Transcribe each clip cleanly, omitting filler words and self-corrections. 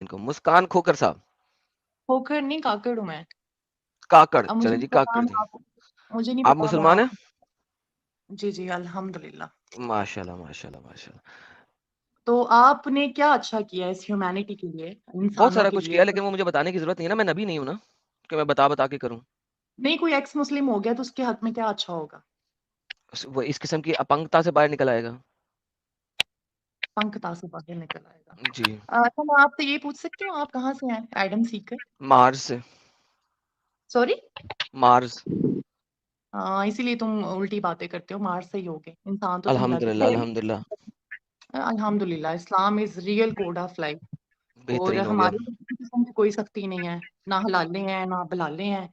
इनको मुस्कान खोकर साहब। खोखर नहीं, काकड़ हूँ मैं। काकड़, अब मुझे चले नहीं जी पता, काकड़ जी। मुझे नहीं आप पता मैं मुसलमान हैं? आप। जी जी अल्हम्दुलिल्लाह। माशाल्लाह माशाल्लाह माशाल्लाह। तो आपने क्या अच्छा किया इस ह्यूमैनिटी के लिए, बहुत इंसानों सारा के कुछ लिए? किया, लेकिन वो मुझे बताने की जरूरत नहीं है ना, मैं नबी नहीं हूं ना कि मैं बता बता के करूं। नहीं, कोई एक्स मुस्लिम हो गया तो उसके हक में क्या अच्छा होगा? वो इस किस्म की अपंगता से बाहर निकल आएगा। पंखता से बाहर निकल आएगा। जी। अच्छा, मैं आपसे ये पूछ सकती हूँ, आप कहाँ से हैं? एडम सीकर? मार्स से। सॉरी? मार्स। हाँ, इसीलिए तुम उल्टी बातें करते हो, मार्स से ही होगे, इंसान तो तुम लग अल्हम्दुलिल्लाह खैर। अल्हम्दुलिल्लाह। अल्हम्दुलिल्लाह, Islam is real code of life. और बेहतरीन हो गया। हमारे किसी किस्म की कोई सख्ती नहीं है, ना हलाले हैं ना बलाले हैं।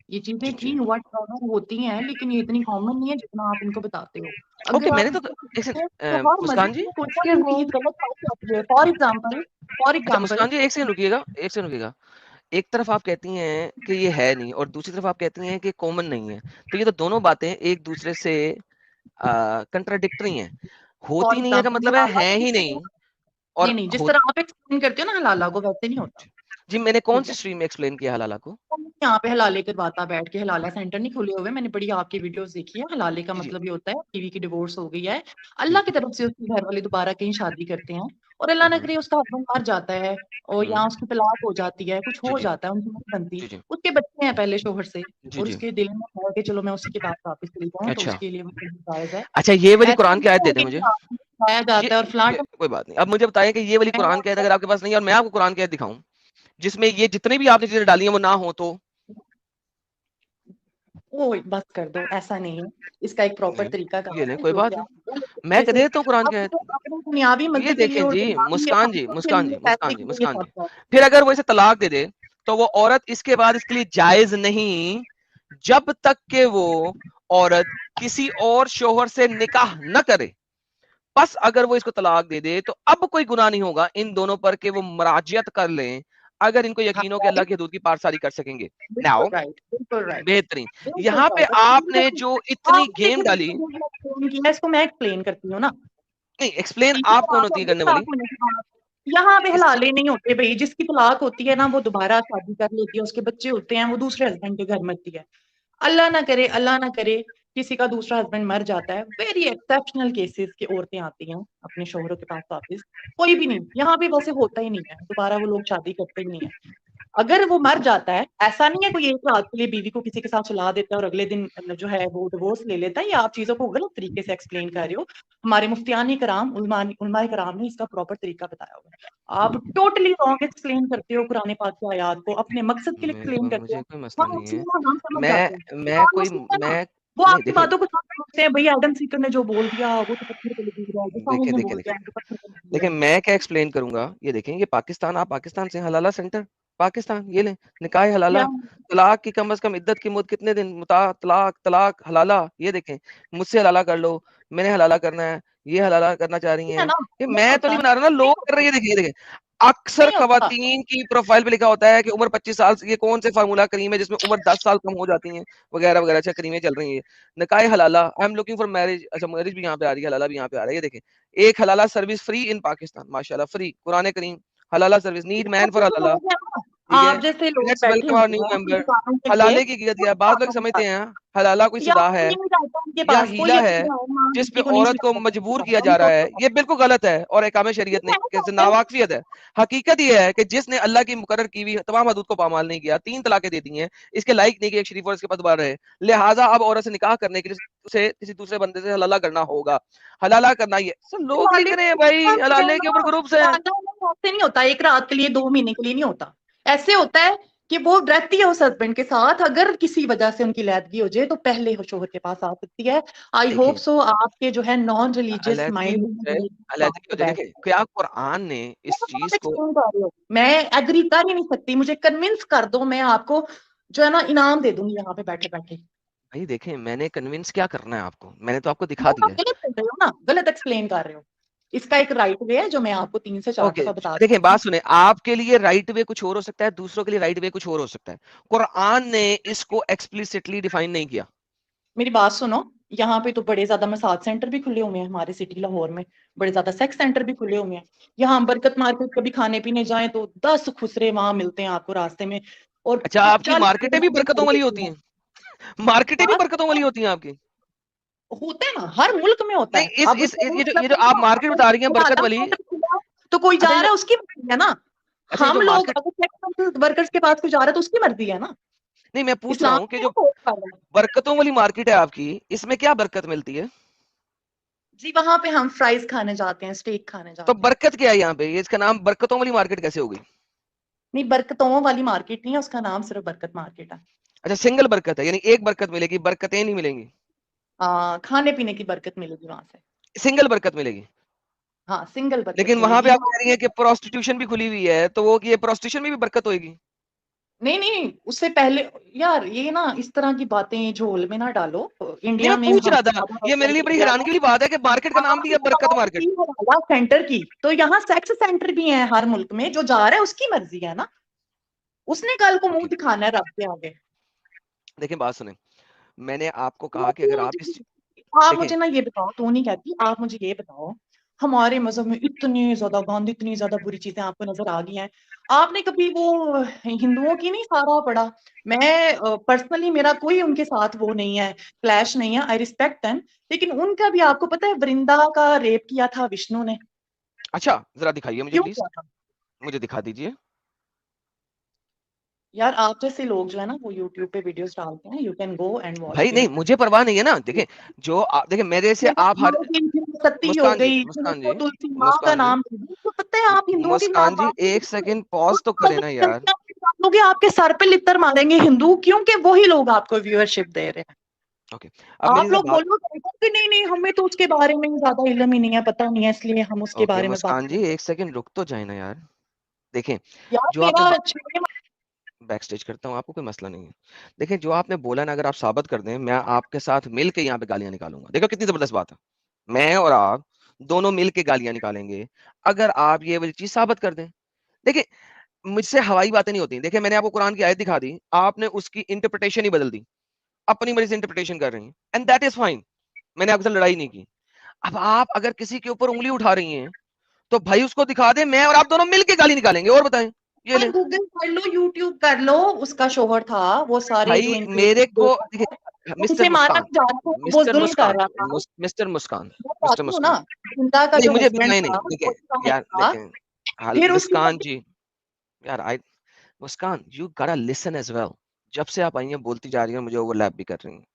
ये जी चीजें जी। थी, व्हाट होती हैं, लेकिन ये इतनी कॉमन नहीं है जितना आप इनको बताते हो। ओके, अगर आप मैंने तो किसी को एक बताते हो, तो सेकंड, हर मुस्कान मजहब जी। में कोई ना कोई चीज गलत पाई जाती है। फॉर एग्जाम्पल, फॉर अच्छा एग्जाम्पल मुस्कान जी, एक सेकंड रुकिएगा, एक सेकंड रुकिएगा। एक तरफ आप कहती हैं कि ये है नहीं, और दूसरी तरफ आप कहती हैं कि कॉमन नहीं है, तो ये तो दोनों बातें एक दूसरे से कंट्राडिक्टरी हैं। फॉर होती नहीं है का एग्जाम्पल मतलब है ही नहीं। नहीं और नहीं, जिस हो तरह आप एक्सप्लेन करते हो ना हलाला को, वैसे नहीं होता। जी, मैंने कौन ठीक सी है, स्ट्रीम में एक्सप्लेन किया हलाला को? यहाँ पे हलाले करवाता बैठ के, हलाला सेंटर नहीं खुले हुए, मैंने बड़ी आपकी वीडियोस देखी है। हलाले का जी जी मतलब ये होता है बीवी की डिवोर्स हो गई है, जी। अल्लाह की तरफ से उसके घर वाले दोबारा कहीं शादी करते हैं, और अल्लाह ना हम्म करे उसका हस्बैंड मर जाता है, और हम्म। या उसकी तलाक हो जाती है, कुछ जी हो जी जाता है, उनकी नहीं बनती, जी जी उसके बच्चे हैं पहले शोहर से, जी और जी। उसके दिल में है कि चलो मैं उसी के पास वापस चली जाऊँ, तो अच्छा उसके लिए वो जायज है। अच्छा, ये वाली ऐसा कुरान की नहीं आयत दे है दें कि मुझे। खाया ये जाता है और ये फ्लाट। कोई बात नहीं, अब मुझे बताएं कि ये वाली कुरान की आयत अगर आपके पास नहीं है, और मैं आपको कुरान की आयत दिखाऊं जिसमें ये जितने भी आपने चीजें डाली हैं वो ना हो, तो? ओ बस कर दो, ऐसा नहीं है। इसका एक प्रॉपर नहीं, तरीका ये काम नहीं, है कोई जो बात कि नहीं, आप गलत मैं तरीके कह से, देता हूँ कुरान की आप आयत। तो अपने दुनियावी ये मजे के लिए देखें और जी, दुनियावी मुस्कान जी, अफादों के मुस्कान लिए, जी, पैसे मुस्कान जी, के लिए ये मुस्कान सब जी। कर। फिर अगर वो इसे तलाक दे दे, तो वो औरत इसके बाद इसके लिए जायज नहीं, जब तक के वो औरत किसी और शोहर से निकाह न करे। बस अगर वो इसको तलाक दे दे, तो अब कोई गुनाह नहीं होगा इन दोनों पर कि वो मुराजियत कर लें, अगर इनको हाँ यकीन हो कि अल्लाह राइट, की हदूद की पारसारी कर सकेंगे। बिल्कुल नाउ राइट, बिल्कुल राइट, बेहतरीन। बिल्कुल यहाँ पे राइट। आपने जो इतनी आपने गेम देखो डाली। एक्सप्लेन किया, इसको मैं एक्सप्लेन करती हूँ ना। नहीं, एक्सप्लेन ठीक है, आप तो कौन आप होती है लोग करने तलाक वाली? होने के बाद, यहाँ पे इस हलाले नहीं होते भाई। जिसकी तलाक होती है ना, वो दोबारा शादी कर लेती है, उसके बच्चे होते हैं, वो दूसरे हस्बैंड के घर मरती है। अल्लाह ना करे, अल्लाह ना करे, किसी का दूसरा हस्बैंड मर जाता है, वेरी एक्सेप्शनल केसेस की औरतें आती हैं अपने शोहरों के पास वापस। कोई भी नहीं, यहाँ भी वैसे होता ही नहीं है, दोबारा वो लोग शादी करते ही नहीं है। अगर वो मर जाता है, ऐसा नहीं है कोई एक रात के लिए बीवी को किसी के साथ सुला देता है और अगले दिन जो है वो डिवोर्स ले लेता है, या आप चीजों को गलत तरीके से एक्सप्लेन कर रहे हो। हमारे मुफ्तियान कराम, उलमाए कराम ने इसका प्रॉपर तरीका बताया हुआ है। आप टोटली रॉन्ग एक्सप्लेन करते हो कुरान पाक की आयत को, अपने मकसद के लिए एक्सप्लेन करते मुझे हो। कोई मसला हम नहीं है। मुस्लिम हैं, हम समझ मैं जाते हैं। मैं नॉन कोई मुस्लिम है ना, मैं वो नहीं, आपकी देखें बातों को समझते हैं, भाई एडम सीकर ने जो बोल दिया वो तो पत्थर पे लकीर है, जो साहिब देखें ने देखें बोल देखें दिया वो पत्थर पे लकीर देखें है। मैं क्या एक्सप्लेन करूंगा। ये देखें, ये पाकिस्तान, आप पाकिस्तान से हैं, हलाला सेंटर पाकिस्तान, ये लें, निकाह हलाला। क्या? तलाक की कम से कम इद्दत की मुद्दत कितने दिन? तलाक तलाक हलाला, ये देखें। मुझसे हलाला कर लो, मैंने हलाला करना है, ये हलाला करना चाह रही है हैं। ना, ये नहीं मैं तो होता, नहीं बना रहा ना, नहीं लोग कर होता, रहे हैं। देखिए ये देखें, अक्सर नहीं होता। खवातीन की प्रोफाइल पे लिखा होता है कि उम्र 25 साल से, ये कौन से फार्मूला करीम है जिसमें उम्र 10 साल कम हो जाती है, वगैरह वगैरह। अच्छा, करीमें चल रही है। निकाह हलाला, I am looking for marriage. अच्छा, मैरिज भी यहाँ पे आ रही है, हलाला भी यहाँ पे आ रहा है। ये देखें, एक हलाला सर्विस फ्री इन पाकिस्तान, माशाल्लाह, फ्री, कुरान करीम। हलाला सर्विस, नीड मैन फॉर ऐसे तो हलाला। लोग हैं ना, ठीक है, आप जैसे लोग लेट्स बैठे वेलकम आवर न्यू हुए हैं मेंबर। दुकानों के लिए, हलाले की गिरत क्या है? बाद लोग समझते हैं हलाला कोई या सदा है कोई नहीं जाता उनके या पास, कोई हीला है, अपनी माँ जिस पे बेटी को नहीं औरत को सुलाता मजबूर उनके किया पास, जा रहा उनको है। ये बिल्कुल गलत है, और एकामे शरीयत ने नावाकफियत है। हकीकत ये है कि जिसने अल्लाह की मुकर्रर की हुई तमाम हदूद को पामाल नहीं किया, 3 तलाकें दे दी हैं, इसके लायक नहीं कि एक शरीफ और इसके पास दोबारा रहे। लिहाजा अब औरत से निकाह करने के लिए उसे किसी दूसरे बंदे से हलाला करना होगा। हलाला करना, ये सब लोग लिख रहे हैं भाई, हलाले के ऊपर ग्रुप्स हैं। ऐसे नहीं होता, एक रात के लिए 2 महीने के लिए नहीं होता। ऐसे होता है कि वो रहती है उस हस्बैंड के साथ, अगर किसी वजह से उनकी लैदगी हो जाए तो पहले वो शोहर के पास आ सकती है। आई होप देखिए, सो आपके जो है नॉन रिलीजियस अलैदगी माइंड हो जाए, अलैदगी हो जाए, बैठ। देखिए क्या कुरान ने मैं इस तो बहुत चीज को। एक्सप्लेन कर रही हूँ, मैं एग्री कर ही नहीं सकती, मुझे कन्विंस कर दो, मैं आपको जो है ना इनाम दे दूंगी यहाँ पे बैठे बैठे। भाई देखें, मैंने कन्विंस क्या करना है आपको, मैंने तो आपको दिखा वो आप दिया है। गलत कर रहे हो ना, गलत एक्सप्लेन कर रहे हो। इसका एक राइट वे है जो मैं आपको 3 से 4 ओके, दफा बता देखें, चुकी बात हूँ। सुने, आपके लिए राइट वे कुछ और हो सकता है, दूसरों के लिए राइट वे कुछ और हो सकता है। कुरान ने इसको एक्सप्लिसिटली डिफाइन नहीं किया। मेरी बात सुनो, यहाँ पे तो बड़े ज्यादा मसाज सेंटर भी खुले हुए हैं हमारे सिटी लाहौर में, बड़े ज्यादा सेक्स सेंटर भी खुले हुए हैं। यहाँ बरकत मार्केट कभी खाने पीने जाएं तो 10 खुसरे वहां मिलते हैं आपको रास्ते में, और अच्छा, आपकी 40 मार्केटें भी बरकतों वाली होती हैं? मार्केटें भी हाँ, बरकतों वाली होती हैं आपकी? होता है ना, हर मुल्क में होता नहीं, है। इस अब इस कहने का ये मतलब जो नहीं आप ना, मार्केट बता रही हैं बरकत वाली। तो कोई जा अच्छा, ये रहा जो है उसकी मर्जी है ना। अच्छा, ये जो हम लोग मार्केट, अगर सेक्स वर्कर्स के पास कोई जा रहा है तो उसकी मर्जी है ना। नहीं मैं पूछ रहा इस्लाम हूँ कि में जो ना फोर्स कर रहा है। बरकतों वाली मार्केट है आपकी, इसमें क्या बरकत मिलती है? जी वहां पे हम फ्राइज खाने जाते हैं, स्टेक खाने तो जाते हैं। बरकत क्या है यहाँ पे? ये इसका नाम बरकतों वाली मार्केट कैसे होगी? नहीं, बरकतों वाली मार्केट नहीं है, उसका नाम सिर्फ बरकत मार्केट है। अच्छा, सिंगल बरकत है, यानी एक बरकत मिलेगी, बरकतें नहीं मिलेंगी। खाने पीने की बरकत मिलेगी वहां से। सिंगल बरकत मिलेगी। हाँ, सिंगल बरकत लेकिन वहां पे मिलेगी आप वहां। कह रही हैं कि प्रोस्टिट्यूशन भी खुली हुई है, तो वो ये प्रोस्टिट्यूशन में भी बरकत होगी? नहीं नहीं, उससे पहले, यार ये ना इस तरह की बातें झोल में ना डालो। नहीं, मैं इंडिया में पूछ हम रहा था, ये मेरे लिए बड़ी हैरानगी वाली बात है कि मार्केट का नाम भी है बरकत मार्केट। सेंटर की, तो यहाँ सेक्स सेंटर भी है हर मुल्क में, जो जा रहा है उसकी मर्जी है ना, उसने कल को मुंह ओके, दिखाना है रब के आगे। देखिए बात सुने, मैंने आपको कहा कि अगर तो आप इस, आप देखें, मुझे ना ये बताओ, तो नहीं कहती, आप मुझे ये बताओ, हमारे मजहब में इतनी ज्यादा गंद, इतनी ज्यादा बुरी चीजें आपको नजर आ गई हैं, आपने कभी वो हिंदुओं की नहीं सारा पढ़ा? मैं पर्सनली, मेरा कोई उनके साथ वो नहीं है, क्लैश नहीं है, आई रिस्पेक्ट देम, लेकिन उनका भी आपको पता है वृंदा का रेप किया था विष्णु ने। अच्छा जरा दिखाइए मुझे क्यों प्लीज, किया था? मुझे दिखा दीजिए। यार आप जैसे लोग जो है ना वो यूट्यूब पे वीडियोस डालते हैं, you can go and watch भाई नहीं, देयर। मुझे परवाह नहीं है ना, देखें, देखें मेरे से आप हर, सती हो मुस्कान जी, गई, मुस्कान जी, तो तुलसी माँ का मुस्कान जी, नाम, तो पता है आप हिंदुओं की मुस्कान जी, एक माँ, सेकंड पॉज तो करें ना यार। लोगे आपके सर पे लित्तर मारेंगे हिंदू, क्योंकि वही लोग आपको व्यूअरशिप दे रहे हैं। ओके, अब मेरी आप जरा लोग बात, बोलो कि नहीं नहीं हमें तो उसके बारे में ज्यादा इल्म ही नहीं है, पता नहीं है, इसलिए हम उसके ओके बारे में बात मुस्कान जी, करते हैं। एक सेकंड रुक तो जाए ना यार। देखें, यार जो आपने मेरा 6 बैक स्टेज करता हूँ, आपको कोई मसला नहीं है। देखिए, जो आपने बोला ना, अगर आप साबित कर दें, मैं आपके साथ मिल के यहाँ पे गालियां निकालूंगा। देखो कितनी जबरदस्त बात है, मैं और आप दोनों मिल के गालियां निकालेंगे अगर आप ये वाली चीज साबित कर दें। देखिए, मुझसे हवाई बातें नहीं होती। देखिए, मैंने आपको कुरान की आयत दिखा दी, आपने उसकी इंटरप्रिटेशन ही बदल दी, अपनी मर्जी से इंटरप्रिटेशन कर रही हैं, एंड दैट इज फाइन। मैंने आपसे लड़ाई नहीं की। अब आप अगर किसी के ऊपर उंगली उठा रही हैं, तो भाई उसको दिखा दे, मैं और आप दोनों मिलके गाली निकालेंगे, और बताएं। ये ले गूगल कर लो, यूट्यूब कर लो, उसका शोहर था, वो सारे जो भाई, मेरे को इन्फ्लुएंसर, देखिए, मिस्टर उनसे मारा मुस्कान, भी जा रहा था, वो मिस्टर जुल्म कर मुस्कान, रहा था। मिस्टर मुस्कान, मैं मिस्टर चाहती हूँ ना, मुस्कान, जिंदा का नहीं जो मुझे हस्बैंड नहीं था नहीं, वो देखिए यार, था, देखिए, हाल फिर उसकी मुस्कान शादी। जी, यार I, Muskan, you gotta listen as well. जब से आप आई हैं बोलती जा रही हैं, मुझे ओवरलैप भी कर रही हैं।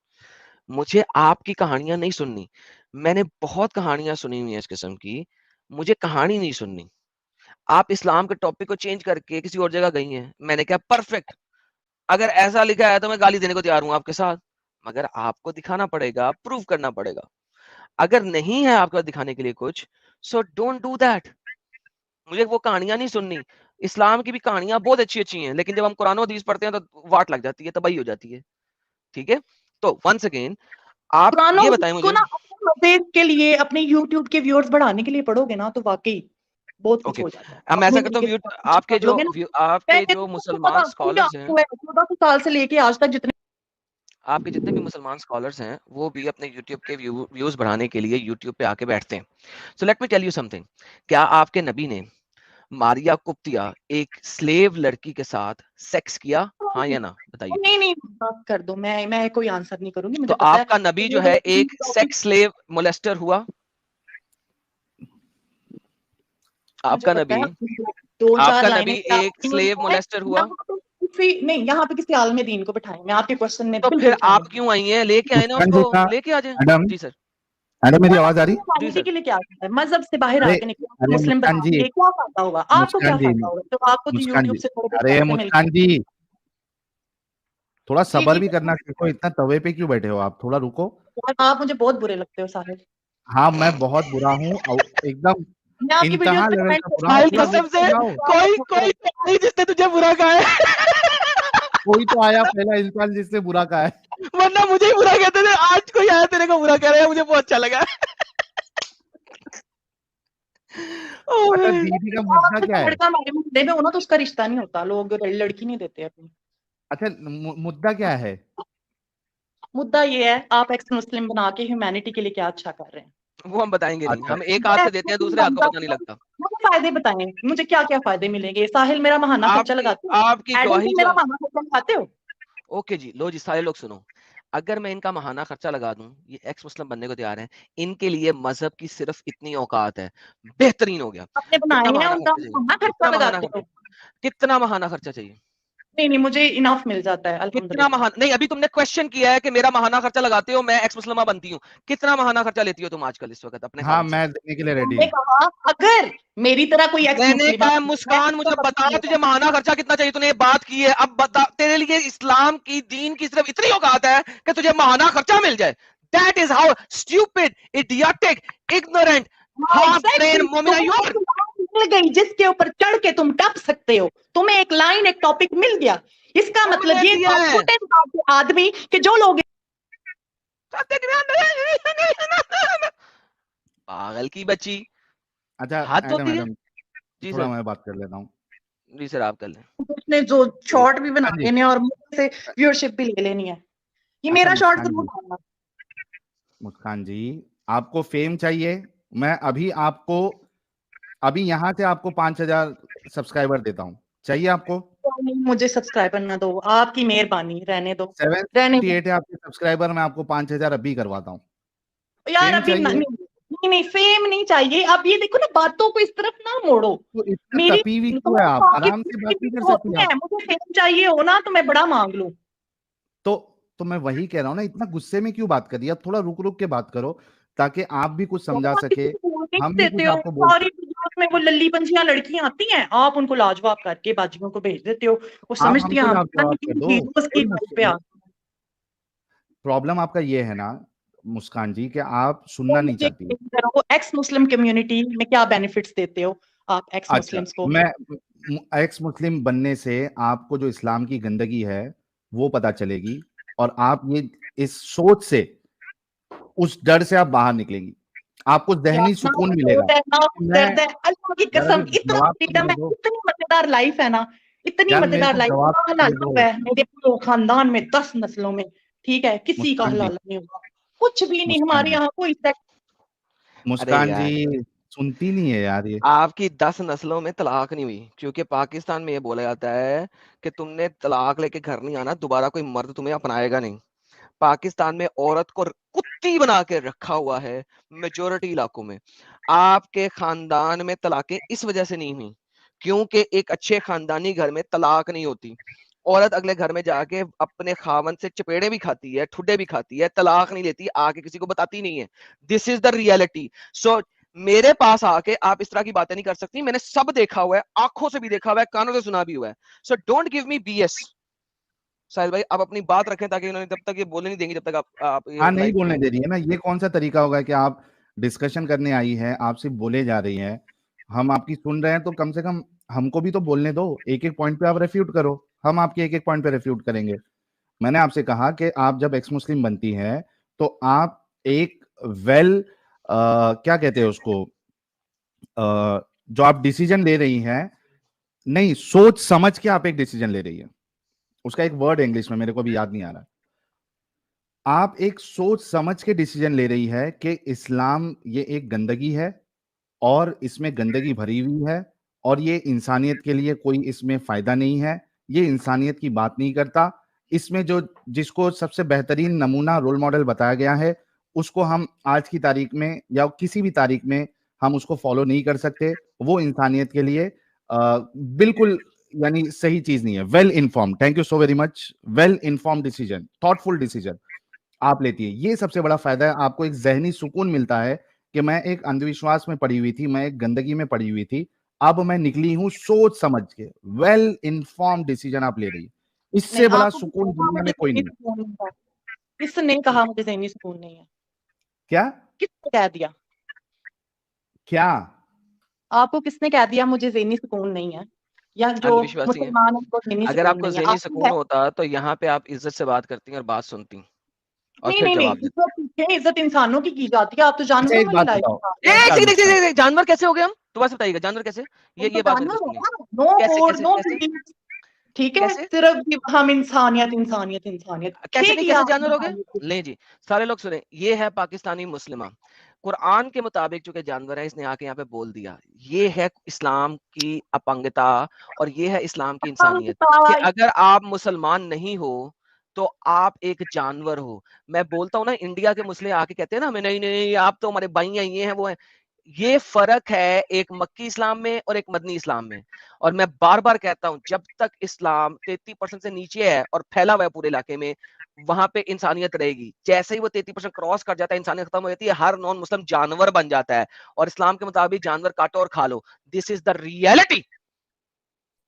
मुझे आपकी कहानियां नहीं सुननी, मैंने बहुत कहानियां सुनी हुई हैं इस किस्म की, मुझे कहानी नहीं सुननी। आप इस्लाम के टॉपिक को चेंज करके किसी और जगह गई हैं, मैंने कहा परफेक्ट, अगर ऐसा लिखा है तो मैं गाली देने को तैयार हूं आपके साथ, मगर आपको दिखाना पड़ेगा, प्रूव करना पड़ेगा। अगर नहीं है आपका दिखाने के लिए कुछ, सो डोंट डू दैट। मुझे वो कहानियां नहीं सुननी। इस्लाम की भी कहानियां बहुत अच्छी अच्छी हैं, लेकिन जब हम कुरान और हदीस पढ़ते हैं तो वाट लग जाती है, तबाही हो जाती है। ठीक है, तो वंस अगेन आप कुरान ये और बताएं को मुझे। ना अपने मजे के लिए, अपने यूट्यूब के व्यूअर्स बढ़ाने के लिए पढ़ोगे ना, तो वाकई बहुत कुछ ओके, हो जाता है। अब मैं अपने ऐसा करता तरीके हूँ, से कुछ आपके कर जो लोगे ना। आपके पहले जो तो आपको मुसलमान पता नहीं क्या स्कॉलर्स हैं, हुआ है, 1400 साल से लेके आज तक जितने आपके जितने भी मुसलमान स्कॉलर्स हैं, वो भी अपने यूट्यूब के व्यूज बढ़ाने के लिए यूट्यूब पे आके बैठते हैं। So let me tell you something, क्या आपके नबी ने मारिया कुप्तिया एक स्लेव लड़की के साथ सेक्स किया? हाँ या ना, बताइए। नहीं नहीं, बात कर दो, मैं कोई आंसर नहीं करूंगी, तो मुझे पता है आपका नबी जो है एक सेक्स स्लेव मोलेस्टर हुआ? मुझे आपका पता नबी, है। दो चार आपका लाइनें नबी भी एक आपको नहीं स्लेव बताए, मोलेस्टर हुआ? यहाँ पे नहीं, यहाँ पे किसी आलम दीन को बैठाएं, मैं आपके क्वेश्चन में तो फिर बिल्कुल आप शामिल क्यों आई हैं? लेके आए ना मुस्कान उसको, जी का, लेके आ जाए। मैडम, जी सर। मैडम मेरी हुआ ना, आवाज आ रही? जी क्वालिटी सर। के लिए क्या करता है, मजहब से बाहर अरे आके निकला, अरे मुस्लिम मुस्कान बना जी, दिए, क्या फायदा होगा आपको, क्या मुस्कान जी, फायदा होगा, तो आपको तो मुस्कान यूट्यूब जी, से थोड़े बहुत अरे पैसे मिल मुस्कान जी, थोड़ा जी सब्र जी। भी करना सीखो। इतना तवे पे क्यों बैठे हो आप? थोड़ा रुको। और आप मुझे बहुत बुरे लगते हो साहिल। हाँ, मैं बहुत बुरा हूँ, एकदम मैं आपकी वीडियोस इंतहा पे लेवल कमेंट का बुरा हूँ। साहिल, थोड़ा रुक कसम तो से, जाओ। कोई कोई तो नहीं जिसने तुझे बुरा कहा है। कोई तो आया पहला इंसान जिसने बुरा कहा है। वरना मुझे ही बुरा कहते थे, आज कोई आया तेरे को बुरा कह रहा है, मुझे बहुत अच्छा लगा। ओह अच्छा, भाई। दीदी का मुद्दा क्या है? लड़का हमारे मुद्दे में हो ना तो उसका रिश्ता नहीं होता, लोग लड़की नहीं देते अपनी। अच्छा, मुद्दा क्या है? मुद्दा ये है, आप एक्स मुस्लिम बना के ह्यूमैनिटी के लिए क्या अच्छा कर रहे हैं? वो हम बताएंगे नहीं, अच्छा हम एक हाथ से देते हैं, दूसरे हाथ को पता नहीं लगता। मुझे फायदे बताएं, मुझे क्या क्या फायदे मिलेंगे? साहिल मेरा महाना खर्चा लगाते हो? आपकी एडम गवाही तुम जो मेरा है, महाना खर्चा लगाते हो? ओके जी, लो जी सारे लोग सुनो, अगर मैं इनका महाना खर्चा लगा दूं, ये एक्स मुस्लिम बनने को तैयार हैं, इनके लिए मजहब की सिर्फ इतनी औकात है, बेहतरीन हो गया। अपने बनाए कितना हैं महाना उनका खर्चा चाहिए? महाना खर्चा कितना महाना लगाते हो? खर्चा? कितना महाना खर्चा चाहिए? नहीं नहीं, मुझे इनफ मिल जाता है कितना अल्हम्दुलिल्लाह। महाना? नहीं, अभी तुमने क्वेश्चन किया है कि मेरा महाना खर्चा लगाते हो, मैं एक्स मुस्लिमा बनती हूँ, कितना महाना खर्चा लेती हो तुम आजकल इस वक्त अपने हाँ, खावन से? मैं देने के लिए रेडी तुमने हूँ। कहा अगर मेरी तरह कोई एक्स मैंने मुस्लिम कहा मुस्कान मुझे बता तुझे महाना खर्चा कितना चाहिए, तूने ये बात की है, अब बता तेरे लिए इस्लाम की दीन की सिर्फ इतनी औकात है कि तुझे महाना खर्चा मिल जाए। That is how stupid, idiotic, ignorant, half brain Momina you are. मिल गई जिसके ऊपर चढ़ के तुम टप सकते हो, तुम्हें एक लाइन एक टॉपिक मिल गया, इसका मतलब ये दिया है। छोटे दिमाग के आदमी कि जो लोग पागल की बच्ची, अच्छा हाथ होती है। एडम, जी थोड़ा सर, मैं बात कर लेता हूँ। जी सर आप कर लें। उसने जो शॉर्ट भी बना हाँ जी। लेने और मुझसे से व्यूअरशिप भी ले लेनी है, ये अच्छा मेरा शॉर्ट मुस्कान जरूर जी, डालना। मुस्कान जी, आपको फेम चाहिए? मैं अभी यहाँ से आपको 5,000 सब्सक्राइबर देता हूँ, चाहिए आपको? नहीं, मुझे सब्सक्राइबर ना दो, आपकी मेहरबानी, रहने दो, रहने दो। 778 है आपके सब्सक्राइबर, मैं आपको 5,000 अभी करवाता हूँ। यार फेम अभी चाहिए? नहीं नहीं, फेम नहीं चाहिए। अब ये देखो ना, बातों को इस तरफ ना मोड़ो। तो इतना मेरी तपी हुई क्यों है आप? आराम से बात नहीं कर सकती होती आप? है, मुझे फेम चाहिए हो ना तो मैं बड़ा मांग लूं। तो मैं वही कह रहा हूँ ना, इतना गुस्से में क्यों बात कर रही है? आप थोड़ा रुक रुक के बात करो, ताकि आप भी कुछ समझा आप सके, किसी को बोल नहीं हम भी देते कुछ हो। आपको बोल सारी सके। वीडियोस में वो लल्ली पंछियां लड़कियां आती हैं, आप उनको लाजवाब करके बाजियों को भेज देते हो, वो आप समझती हैं हमको हम पता जवाब नहीं कर किन दो, हीरोज की कोई बात पे मुश्किल आ नहीं। प्रॉब्लम आपका ये है ना मुस्कान जी, कि आप सुनना नहीं मुझे चाहती। करो, एक्स मुस्लिम कम्युनिटी में क्या बेनिफिट्स देते हो आप एक्स अच्छा, मुस्लिम्स को? मैं एक्स मुस्लिम बनने से आपको जो इस्लाम की गंदगी है वो पता चलेगी, और आप ये इस सोच से, उस डर से आप बाहर निकलेगी, आपको यार जहनी ना सुकून मिलेगा दर्द है ना कि मैं, दर्द है, अल्लाह की यार अभी कसम, इतना जवाब तो फ्रीडम मुझे है, दो, इतनी मजेदार लाइफ है ना, इतनी यार मेरे मजेदार को लाइफ। जवाब तो हलाला मुझे दो हुआ है मेरे पूरे खानदान में 10 नस्लों में, ठीक है, किसी का मुस्कान जी। हलाला नहीं हुआ, कुछ भी नहीं, मुस्कान हमारे जी, यहाँ कोई अरे मुस्कान जी, यार, सुनती नहीं है यार ये। आपकी 10 नस्लों में तलाक नहीं हुई, क्योंकि पाकिस्तान में ये बोला जाता है कि तुमने तलाक लेके घर नहीं आना, दोबारा कोई मर्द तुम्हें अपनाएगा नहीं। पाकिस्तान में औरत को कुत्ती बना के रखा हुआ है मेजोरिटी इलाकों में। आपके खानदान में तलाकें इस वजह से नहीं हुई क्योंकि एक अच्छे खानदानी घर में तलाक नहीं होती। औरत अगले घर में जाके अपने खावन से चपेड़े भी खाती है, ठुड्डे भी खाती है, तलाक नहीं लेती, आके किसी को बताती नहीं है। This is the reality. So मेरे पास आके आप इस तरह की बातें नहीं कर सकती, मैंने सब देखा हुआ है, आंखों से भी देखा हुआ है, कानों से सुना भी हुआ है। So don't give me BS. Sahil भाई आप अपनी बात रखें, ताकि उन्होंने जब तक ये बोलने नहीं देंगे जब तक आप ये हाँ, नहीं लाइव बोलने नहीं। दे रही है ना, ये कौन सा तरीका होगा कि आप डिस्कशन करने आई है, आप सिर्फ बोले जा रही हैं, हम आपकी सुन रहे हैं, तो कम से कम हमको भी तो बोलने दो। एक एक पॉइंट पे आप रेफ्यूट करो, हम आपके एक एक पॉइंट पे रेफ्यूट करेंगे। मैंने आपसे कहा कि आप जब एक्स मुस्लिम बनती हैं तो आप एक वेल, क्या कहते हैं उसको, जो आप डिसीजन ले रही हैं, नहीं, सोच समझ के आप एक डिसीजन ले रही है, उसका एक वर्ड है इंग्लिश में, मेरे को भी याद नहीं आ रहा। आप एक सोच समझ के डिसीजन ले रही है कि इस्लाम ये एक गंदगी है, और इसमें गंदगी भरी हुई है, और ये इंसानियत के लिए कोई इसमें फायदा नहीं है, ये इंसानियत की बात नहीं करता। इसमें जो, जिसको सबसे बेहतरीन नमूना रोल मॉडल बताया गया है, उसको हम आज की तारीख में या किसी भी तारीख में हम उसको फॉलो नहीं कर सकते। वो इंसानियत के लिए बिल्कुल, यानी सही चीज नहीं है। Well inform, thank you so very much, well inform decision, thoughtful decision आप लेती है, ये सबसे बड़ा फायदा है। आपको एक जहनी सुकून मिलता है कि मैं एक अंधविश्वास में पड़ी हुई थी, मैं एक गंदगी में पड़ी हुई थी, अब मैं निकली हूं सोच समझ के। वेल इन्फॉर्म डिसीजन आप ले रही है, इससे बड़ा आपको सुकून दुनिया में कोई नहीं है। किसने कहा मुझे ज़हनी सुकून नहीं है? क्या किसने कह दिया? क्या आपको किसने कह दिया मुझे ज़हनी सुकून नहीं है? या जो अंधविश्वासी है। मुसलमान है उनको ज़हनी अगर सुकून आपको नहीं है? ज़हनी आपको सुकून है? होता तो यहाँ पे आप इज्जत से बात करती और बात सुनती और नहीं फिर नहीं नहीं, जवाब देती। इज्जत ठीक है, इज्जत इंसानों की जाती है, आप तो अच्छा, जानवरों एक वाली बात लाइफ बताओ बिता यार, रहे हो। एक जानवर कैसे हो गए हम? दोबारा से बताइएगा, जानवर कैसे? तुम तो ये बात मेरे जानवर को हो सुननी है। ना, नो कैसे कोड कैसे नो कैसे? बिलीफ, ठीक है, कैसे? सिर्फ हम इंसानियत इंसानियत इंसानियत कैसे नहीं, क्या कैसे जानवर हो गए? इंसानियत? ले जी, सारे लोग सुने, ये है पाकिस्तानी मुस्लिमा। कुरान के मुताबिक चूंकि जानवर है, इसने आके यहाँ पे बोल दिया। ये है इस्लाम की अपंगता और ये है इस्लाम की इंसानियत कि अगर आप मुसलमान नहीं हो तो आप एक जानवर हो। मैं बोलता हूँ ना, इंडिया के मुस्लिम आके कहते हैं ना हमें, नहीं नहीं आप तो हमारे भाई हैं, ये हैं वो हैं। ये फर्क है एक मक्की इस्लाम में और एक मदनी इस्लाम में। और मैं बार बार कहता हूं, जब तक इस्लाम 33% से नीचे है और फैला हुआ है पूरे इलाके में, वहां पे इंसानियत रहेगी। जैसे ही वो 33% क्रॉस कर जाता है, इंसानियत खत्म हो जाती है, हर नॉन मुस्लिम जानवर बन जाता है। और इस्लाम के मुताबिक जानवर काटो और खा लो, दिस इज द रियलिटी।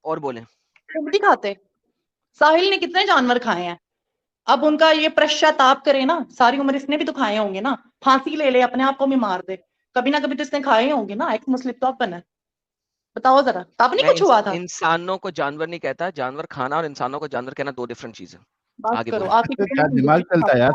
और बोले नहीं खाते। साहिल ने कितने जानवर खाए हैं, अब उनका ये पश्चाताप करे ना, सारी उम्र इसने भी तो खाए होंगे ना, फांसी ले ले, अपने आप को भी मार दे, कभी ना कभी तो इसने खाए होंगे ना, एक्स मुस्लिम तो अपन है। बताओ जरा, तब नहीं मैं कुछ हुआ था? इंसानों को जानवर नहीं कहता, जानवर खाना और इंसानों को जानवर कहना दो डिफरेंट चीज है। बात आगे करो, बोले आपकी क्या दिमाग चलता है यार।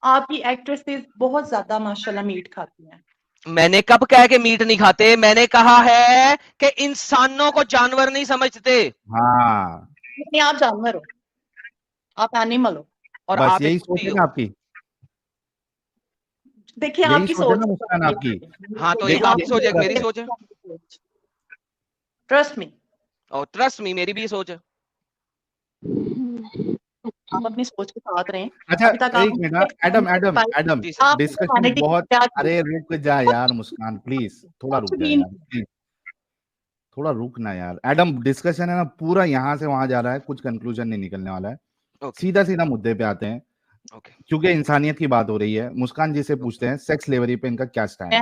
आपकी एक्ट्रेसेस बहुत ज्यादा माशाल्लाह मीट खाती हैं। मैंने कब कहा कि मीट नहीं खाते? मैंने कहा है कि इंसानों को जानवर नहीं समझते। हाँ, नहीं, आप जानवर हो, आप एनिमल हो। और बस आप यही एक सोच कुत्ती है हो। ना आपकी, देखिए यही आपकी सोच है सोच, ना मुस्कान आपकी। हाँ, तो ये देखिए आपकी सोच है, मेरी सोच है। ट्रस्ट मी, और ट्रस्ट मी, मेरी भी ये सोच है। आप अपनी सोच के साथ रहें। अच्छा, अभी तक एक मिनट, एडम एडम एडम, जी सर। आप डिस्कशन humanity बहुत, क्या की? अरे रुक जा यार मुस्कान, प्लीज थोड़ा कुछ रुक जा भी यार, नहीं। प्लीज थोड़ा रुक ना यार। एडम, डिस्कशन है ना पूरा यहाँ से वहां जा रहा है, कुछ कंक्लूजन नहीं निकलने वाला है। ओके सीधा सीधा मुद्दे पे आते हैं, ओके। क्योंकि इंसानियत की बात हो रही है। मुस्कान जी से पूछते हैं, सेक्स स्लेवरी पे इनका क्या स्टैंड है?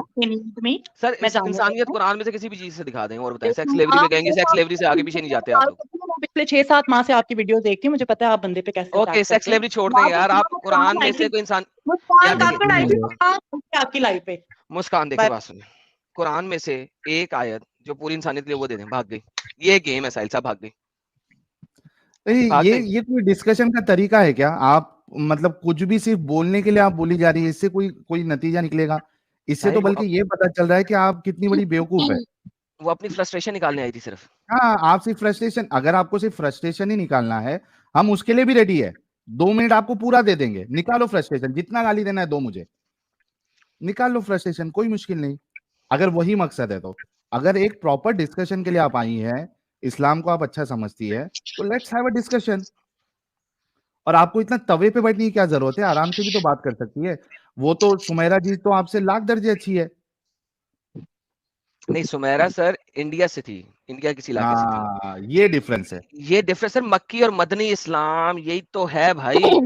सर मैं जानना इंसानियत चाहता हूँ। कुरान में से किसी भी चीज से दिखा दें और बताएं। सेक्स देखो, स्लेवरी पे आप कहेंगे, सेक्स स्लेवरी से आगे पीछे नहीं जाते आप लोग। पिछले 6-7 माह से आपकी वीडियो देखती हूँ, मुझे पता है आप बंदे पे कैसे ओके, अटैक सेक्स करते हैं। स्लेवरी छोड़ दें यार, आप कुरान में से कोई इंसान। यार मुस्कान देखिए, काकड़ आई थी आपकी लाइफ पे। मुस्कान देखिए, बात सुनिए। कुरान में से एक आयत जो पूरी इंसानियत के लिए, वो दे दें, भाग गई। ये गेम है, साहिल साहब भाग गई। भाग गई। ये कोई डिस्कशन का तरीका है क्या? आप मतलब कुछ भी सिर्फ बोलने के लिए आप बोली जा रही है, इससे कोई कोई नतीजा निकलेगा? इससे तो साहिल बल्कि ये पता चल रहा है कि आप कितनी बड़ी बेवकूफ है। वो अपनी फ्रस्ट्रेशन निकालने आई थी सिर्फ। हाँ, आप सिर्फ फ्रस्ट्रेशन, अगर आपको सिर्फ फ्रस्ट्रेशन ही निकालना है, हम उसके लिए भी रेडी है। 2 मिनट आपको पूरा दे देंगे, निकालो फ्रस्ट्रेशन, जितना गाली देना है दो मुझे, निकाल लो फ्रस्ट्रेशन, कोई मुश्किल नहीं। अगर वही मकसद है तो, अगर एक प्रॉपर डिस्कशन के लिए आप आई हैं, इस्लाम को आप अच्छा समझती है, तो लेट्स हैव अ डिस्कशन। और आपको इतना तवे पे बैठने की क्या जरूरत है? आराम से भी तो बात कर सकती है। वो तो सुमेरा जी तो आपसे लाख दर्जे अच्छी है। नहीं, सुमेरा सर इंडिया से थी, इंडिया किसी इलाके से थी। हाँ, ये डिफरेंस है। ये डिफरेंस सर, मक्की और मदनी इस्लाम, यही तो है भाई।